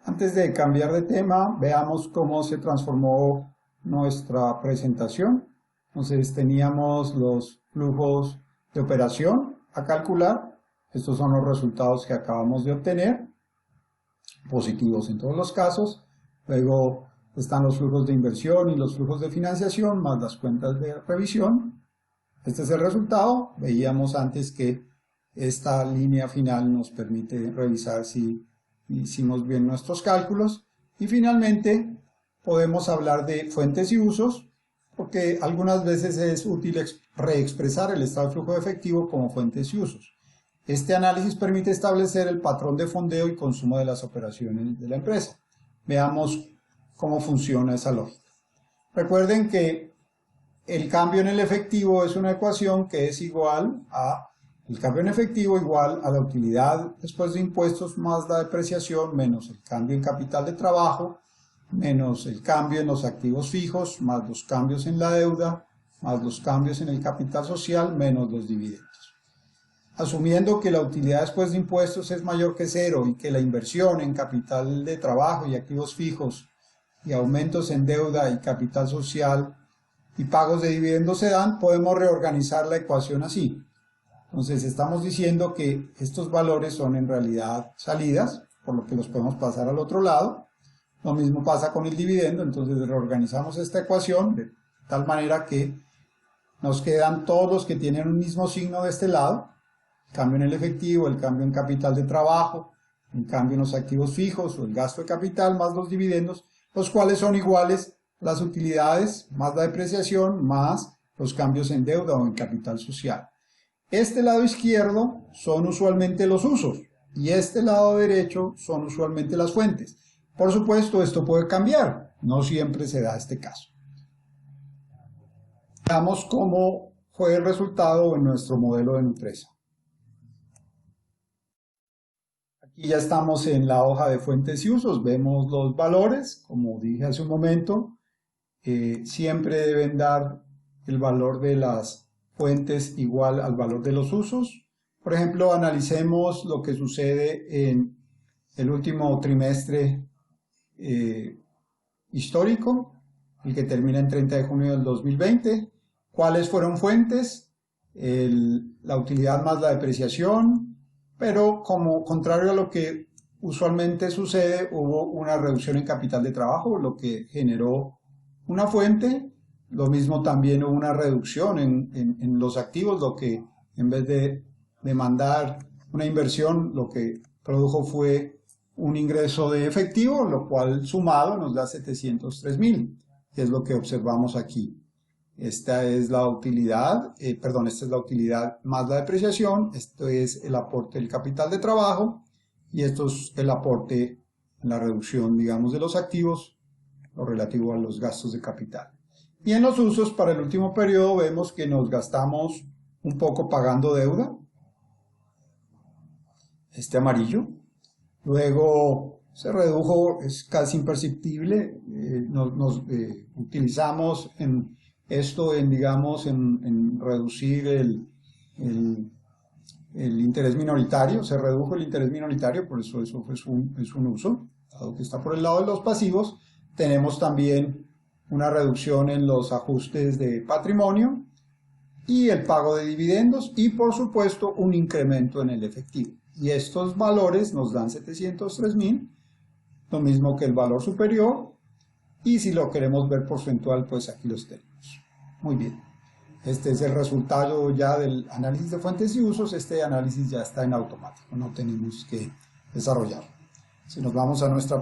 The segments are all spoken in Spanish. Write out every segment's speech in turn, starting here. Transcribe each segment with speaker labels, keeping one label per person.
Speaker 1: Antes de cambiar de tema, veamos cómo se transformó nuestra presentación. Entonces teníamos los flujos de operación a calcular. Estos son los resultados que acabamos de obtener, positivos en todos los casos. Luego están los flujos de inversión y los flujos de financiación, más las cuentas de revisión. Este es el resultado. Veíamos antes que esta línea final nos permite revisar si hicimos bien nuestros cálculos. Y finalmente podemos hablar de fuentes y usos, porque algunas veces es útil reexpresar el estado de flujo de efectivo como fuentes y usos. Este análisis permite establecer el patrón de fondeo y consumo de las operaciones de la empresa. Veamos cómo funciona esa lógica. Recuerden que el cambio en el efectivo es una ecuación que es igual a el cambio en efectivo igual a la utilidad después de impuestos más la depreciación menos el cambio en capital de trabajo menos el cambio en los activos fijos más los cambios en la deuda más los cambios en el capital social menos los dividendos. Asumiendo que la utilidad después de impuestos es mayor que cero y que la inversión en capital de trabajo y activos fijos y aumentos en deuda y capital social y pagos de dividendos se dan, podemos reorganizar la ecuación así. Entonces estamos diciendo que estos valores son en realidad salidas, por lo que los podemos pasar al otro lado. Lo mismo pasa con el dividendo, entonces reorganizamos esta ecuación de tal manera que nos quedan todos los que tienen un mismo signo de este lado. El cambio en el efectivo, el cambio en capital de trabajo, el cambio en los activos fijos o el gasto de capital más los dividendos, los cuales son iguales las utilidades más la depreciación más los cambios en deuda o en capital social. Este lado izquierdo son usualmente los usos y este lado derecho son usualmente las fuentes. Por supuesto, esto puede cambiar, no siempre se da este caso. Veamos cómo fue el resultado en nuestro modelo de Nutresa. Aquí ya estamos en la hoja de fuentes y usos, vemos los valores, como dije hace un momento, siempre deben dar el valor de las fuentes igual al valor de los usos. Por ejemplo, analicemos lo que sucede en el último trimestre histórico, el que termina en 30 de junio del 2020. ¿Cuáles fueron fuentes? La utilidad más la depreciación, pero como contrario a lo que usualmente sucede, hubo una reducción en capital de trabajo, lo que generó una fuente. Lo mismo también hubo una reducción en los activos, lo que en vez de demandar una inversión, lo que produjo fue un ingreso de efectivo, lo cual sumado nos da 703.000, que es lo que observamos aquí. Esta es la utilidad, esta es la utilidad más la depreciación, esto es el aporte del capital de trabajo y esto es el aporte, la reducción, digamos, de los activos, lo relativo a los gastos de capital. Y en los usos, para el último periodo, vemos que nos gastamos un poco pagando deuda, este amarillo. Luego se redujo, es casi imperceptible, utilizamos esto en reducir el interés minoritario, se redujo el interés minoritario, por eso es un uso, dado que está por el lado de los pasivos. Tenemos también una reducción en los ajustes de patrimonio y el pago de dividendos y por supuesto un incremento en el efectivo. Y estos valores nos dan 703.000, lo mismo que el valor superior, y si lo queremos ver porcentual, pues aquí los tenemos. Muy bien, este es el resultado ya del análisis de fuentes y usos. Este análisis ya está en automático, no tenemos que desarrollarlo. Si nos vamos a nuestra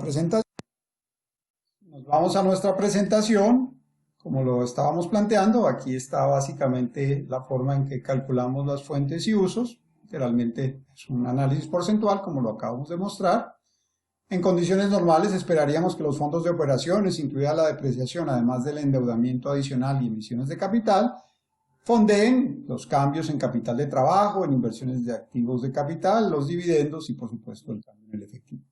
Speaker 1: presentación, como lo estábamos planteando, aquí está básicamente la forma en que calculamos las fuentes y usos. Literalmente es un análisis porcentual, como lo acabamos de mostrar. En condiciones normales esperaríamos que los fondos de operaciones, incluida la depreciación, además del endeudamiento adicional y emisiones de capital, fondeen los cambios en capital de trabajo, en inversiones de activos de capital, los dividendos y por supuesto el cambio en el efectivo.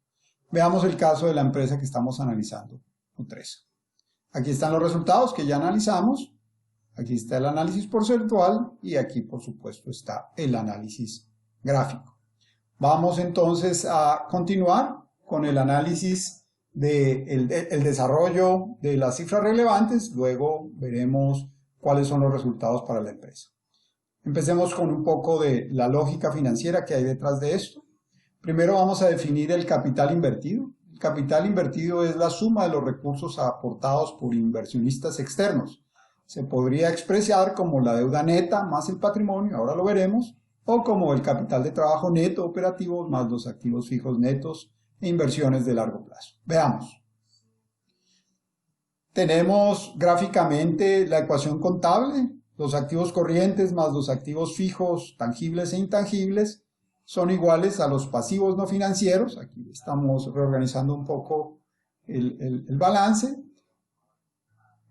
Speaker 1: Veamos el caso de la empresa que estamos analizando, Nutresa. Aquí están los resultados que ya analizamos, aquí está el análisis porcentual y aquí por supuesto está el análisis gráfico. Vamos entonces a continuar con el análisis el desarrollo de las cifras relevantes, luego veremos cuáles son los resultados para la empresa. Empecemos con un poco de la lógica financiera que hay detrás de esto. Primero vamos a definir el capital invertido. El capital invertido es la suma de los recursos aportados por inversionistas externos. Se podría expresar como la deuda neta más el patrimonio, ahora lo veremos, o como el capital de trabajo neto operativo más los activos fijos netos e inversiones de largo plazo. Veamos. Tenemos gráficamente la ecuación contable. Los activos corrientes más los activos fijos, tangibles e intangibles, son iguales a los pasivos no financieros. Aquí estamos reorganizando un poco el balance,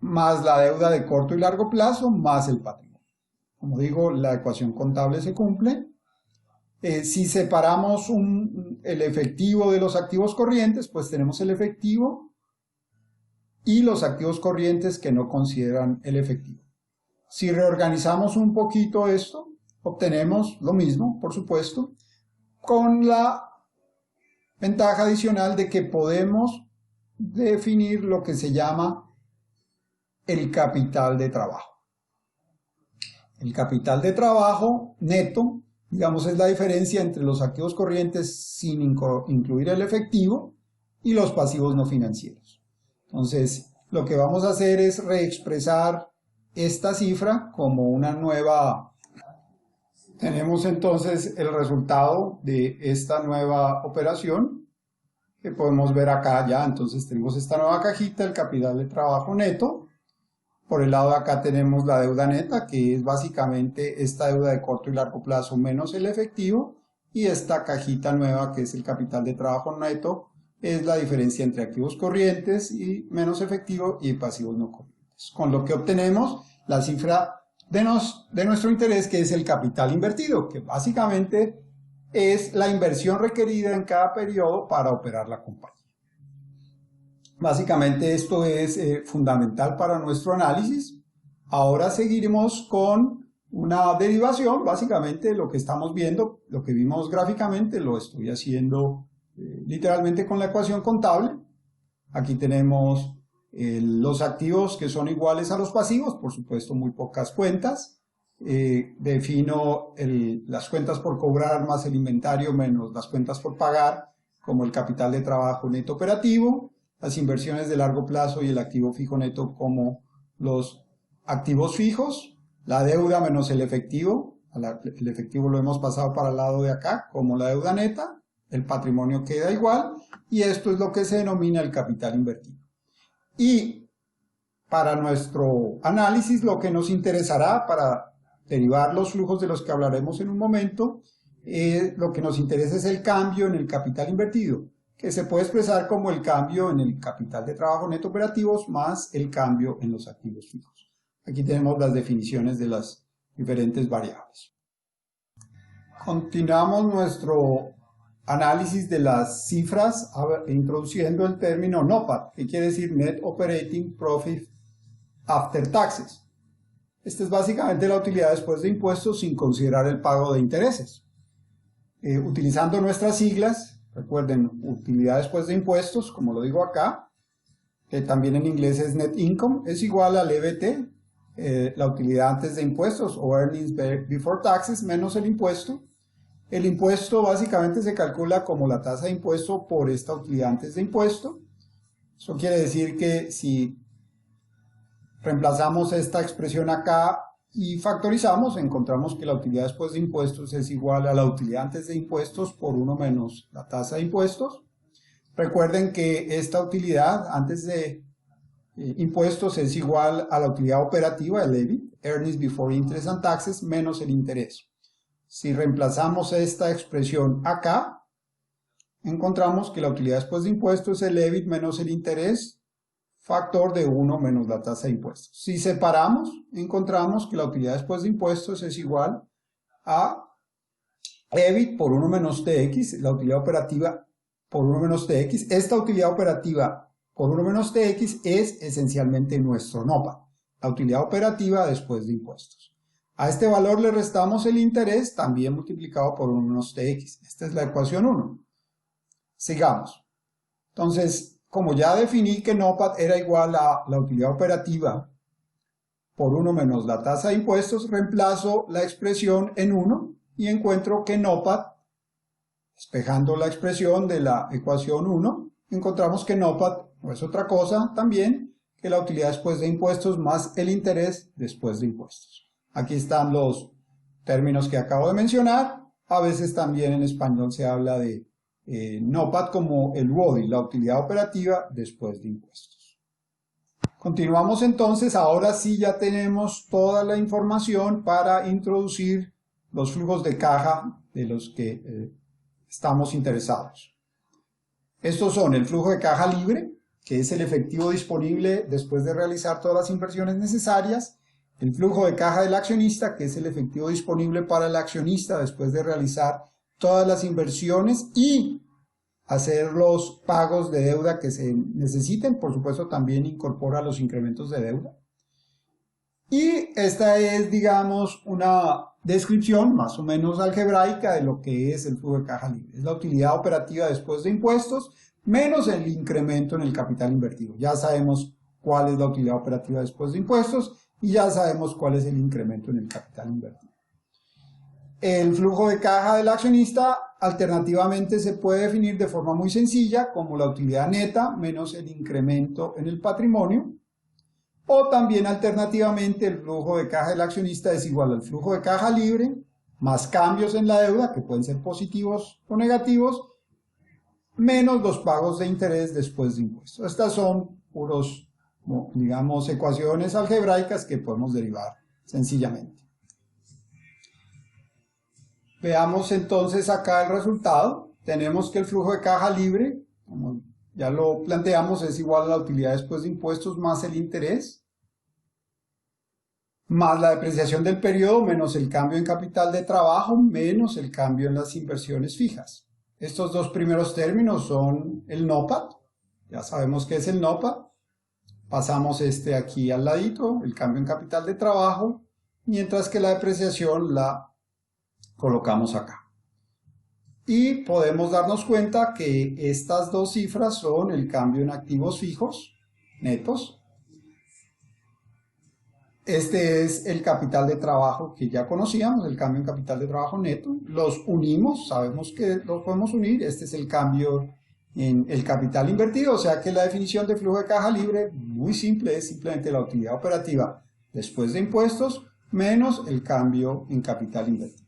Speaker 1: más la deuda de corto y largo plazo, más el patrimonio. Como digo, la ecuación contable se cumple. Si separamos el efectivo de los activos corrientes, pues tenemos el efectivo y los activos corrientes que no consideran el efectivo. Si reorganizamos un poquito esto, obtenemos lo mismo, por supuesto, con la ventaja adicional de que podemos definir lo que se llama el capital de trabajo. El capital de trabajo neto, digamos, es la diferencia entre los activos corrientes sin incluir el efectivo y los pasivos no financieros. Entonces, lo que vamos a hacer es reexpresar esta cifra como una nueva. Tenemos entonces el resultado de esta nueva operación que podemos ver acá ya. Entonces tenemos esta nueva cajita, el capital de trabajo neto. Por el lado de acá tenemos la deuda neta, que es básicamente esta deuda de corto y largo plazo menos el efectivo, y esta cajita nueva que es el capital de trabajo neto es la diferencia entre activos corrientes y menos efectivo y pasivos no corrientes. Con lo que obtenemos la cifra de nuestro interés, que es el capital invertido, que básicamente es la inversión requerida en cada periodo para operar la compañía. Básicamente esto es fundamental para nuestro análisis. Ahora seguiremos con una derivación. Básicamente lo que estamos viendo, lo que vimos gráficamente, lo estoy haciendo literalmente con la ecuación contable. Aquí tenemos los activos que son iguales a los pasivos, por supuesto muy pocas cuentas. Defino las cuentas por cobrar más el inventario menos las cuentas por pagar como el capital de trabajo neto operativo, las inversiones de largo plazo y el activo fijo neto como los activos fijos, la deuda menos el efectivo lo hemos pasado para el lado de acá como la deuda neta, el patrimonio queda igual y esto es lo que se denomina el capital invertido. Y para nuestro análisis lo que nos interesará para derivar los flujos de los que hablaremos en un momento, lo que nos interesa es el cambio en el capital invertido, que se puede expresar como el cambio en el capital de trabajo neto operativos más el cambio en los activos fijos. Aquí tenemos las definiciones de las diferentes variables. Continuamos nuestro análisis de las cifras introduciendo el término NOPAT, que quiere decir Net Operating Profit After Taxes. Esta es básicamente la utilidad después de impuestos sin considerar el pago de intereses. Utilizando nuestras siglas, recuerden, utilidad después de impuestos, como lo digo acá, que también en inglés es Net Income, es igual al EBT, la utilidad antes de impuestos, o Earnings Before Taxes, menos el impuesto. El impuesto básicamente se calcula como la tasa de impuesto por esta utilidad antes de impuesto. Eso quiere decir que si reemplazamos esta expresión acá y factorizamos, encontramos que la utilidad después de impuestos es igual a la utilidad antes de impuestos por 1 menos la tasa de impuestos. Recuerden que esta utilidad antes de impuestos es igual a la utilidad operativa, el EBIT, Earnings Before Interest and Taxes, menos el interés. Si reemplazamos esta expresión acá, encontramos que la utilidad después de impuestos es el EBIT menos el interés, factor de 1 menos la tasa de impuestos. Si separamos, encontramos que la utilidad después de impuestos es igual a EBIT por 1 menos TX, la utilidad operativa por 1 menos TX. Esta utilidad operativa por 1 menos TX es esencialmente nuestro NOPAT, la utilidad operativa después de impuestos. A este valor le restamos el interés, también multiplicado por 1 menos TX. Esta es la ecuación 1. Sigamos. Entonces, como ya definí que NOPAT era igual a la utilidad operativa por 1 menos la tasa de impuestos, reemplazo la expresión en 1 y encuentro que NOPAT, despejando la expresión de la ecuación 1, encontramos que NOPAT no es otra cosa también que la utilidad después de impuestos más el interés después de impuestos. Aquí están los términos que acabo de mencionar. A veces también en español se habla de NOPAT como el WODI, la utilidad operativa después de impuestos. Continuamos entonces, ahora sí ya tenemos toda la información para introducir los flujos de caja de los que estamos interesados. Estos son el flujo de caja libre, que es el efectivo disponible después de realizar todas las inversiones necesarias, el flujo de caja del accionista, que es el efectivo disponible para el accionista después de realizar todas las inversiones y hacer los pagos de deuda que se necesiten. Por supuesto, también incorpora los incrementos de deuda. Y esta es, digamos, una descripción más o menos algebraica de lo que es el flujo de caja libre. Es la utilidad operativa después de impuestos menos el incremento en el capital invertido. Ya sabemos cuál es la utilidad operativa después de impuestos y ya sabemos cuál es el incremento en el capital invertido. El flujo de caja del accionista alternativamente se puede definir de forma muy sencilla como la utilidad neta menos el incremento en el patrimonio, o también alternativamente el flujo de caja del accionista es igual al flujo de caja libre más cambios en la deuda, que pueden ser positivos o negativos, menos los pagos de interés después de impuestos. Estas son puros, digamos, ecuaciones algebraicas que podemos derivar sencillamente. Veamos entonces acá el resultado. Tenemos que el flujo de caja libre, como ya lo planteamos, es igual a la utilidad después de impuestos más el interés, más la depreciación del periodo, menos el cambio en capital de trabajo, menos el cambio en las inversiones fijas. Estos dos primeros términos son el NOPAT. Ya sabemos qué es el NOPAT. Pasamos este aquí al ladito, el cambio en capital de trabajo, mientras que la depreciación la colocamos acá. Y podemos darnos cuenta que estas dos cifras son el cambio en activos fijos, netos. Este es el capital de trabajo que ya conocíamos, el cambio en capital de trabajo neto. Los unimos, sabemos que los podemos unir. Este es el cambio en el capital invertido, o sea que la definición de flujo de caja libre, muy simple, es simplemente la utilidad operativa después de impuestos menos el cambio en capital invertido.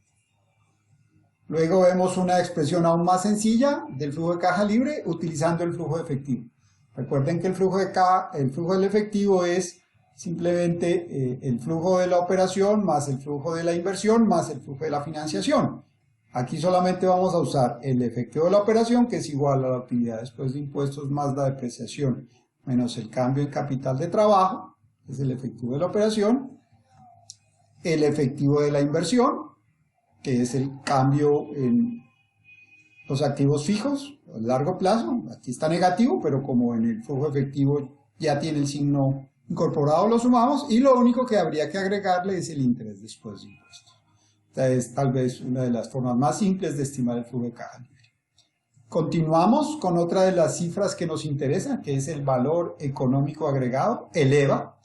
Speaker 1: Luego vemos una expresión aún más sencilla del flujo de caja libre utilizando el flujo de efectivo. Recuerden que el flujo del efectivo es simplemente el flujo de la operación más el flujo de la inversión más el flujo de la financiación. Aquí solamente vamos a usar el efectivo de la operación, que es igual a la utilidad después de impuestos más la depreciación menos el cambio en capital de trabajo, que es el efectivo de la operación, el efectivo de la inversión, que es el cambio en los activos fijos a largo plazo. Aquí está negativo, pero como en el flujo efectivo ya tiene el signo incorporado, lo sumamos, y lo único que habría que agregarle es el interés después de impuestos. Esta es tal vez una de las formas más simples de estimar el flujo de caja libre. Continuamos con otra de las cifras que nos interesa, que es el valor económico agregado, el EVA,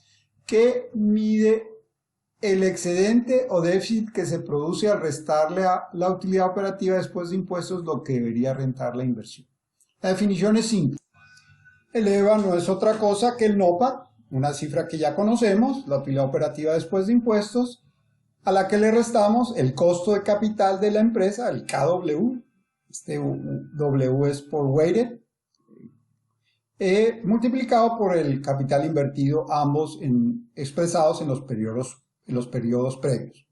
Speaker 1: que mide el excedente o déficit que se produce al restarle a la utilidad operativa después de impuestos lo que debería rentar la inversión. La definición es simple. El EVA no es otra cosa que el NOPAT, una cifra que ya conocemos, la utilidad operativa después de impuestos, a la que le restamos el costo de capital de la empresa, el KW, este W es por weighted, multiplicado por el capital invertido, ambos expresados en los periodos previos.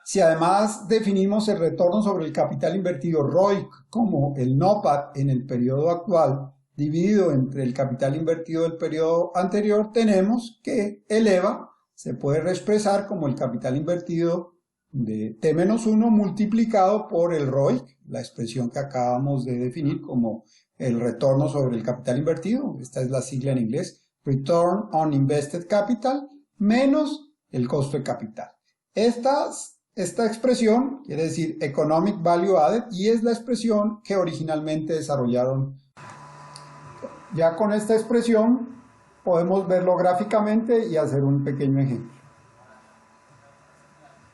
Speaker 1: Si además definimos el retorno sobre el capital invertido ROIC como el NOPAT en el periodo actual dividido entre el capital invertido del periodo anterior, tenemos que el EVA se puede reexpresar como el capital invertido de T-1 multiplicado por el ROIC, la expresión que acabamos de definir como el retorno sobre el capital invertido. Esta es la sigla en inglés, Return on Invested Capital, menos el costo de capital. Esta expresión quiere decir Economic Value Added y es la expresión que originalmente desarrollaron Ya con esta expresión podemos verlo gráficamente y hacer un pequeño ejemplo.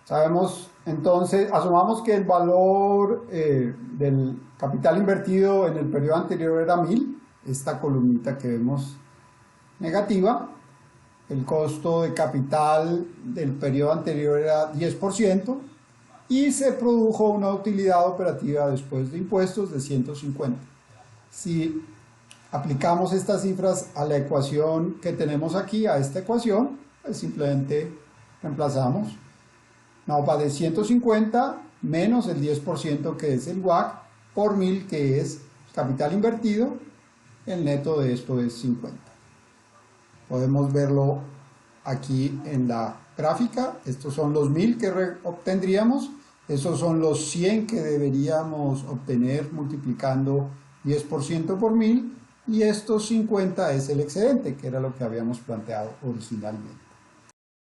Speaker 1: Sabemos entonces, asumamos que el valor del capital invertido en el periodo anterior era 1000, esta columnita que vemos negativa. El costo de capital del periodo anterior era 10% y se produjo una utilidad operativa después de impuestos de 150. Si aplicamos estas cifras a la ecuación que tenemos aquí, a esta ecuación, pues simplemente reemplazamos. Nos va de 150 menos el 10% que es el WACC por 1000 que es capital invertido. El neto de esto es 50. Podemos verlo aquí en la gráfica. Estos son los 1000 que obtendríamos. Esos son los 100 que deberíamos obtener multiplicando 10% por 1000. Y estos 50 es el excedente, que era lo que habíamos planteado originalmente.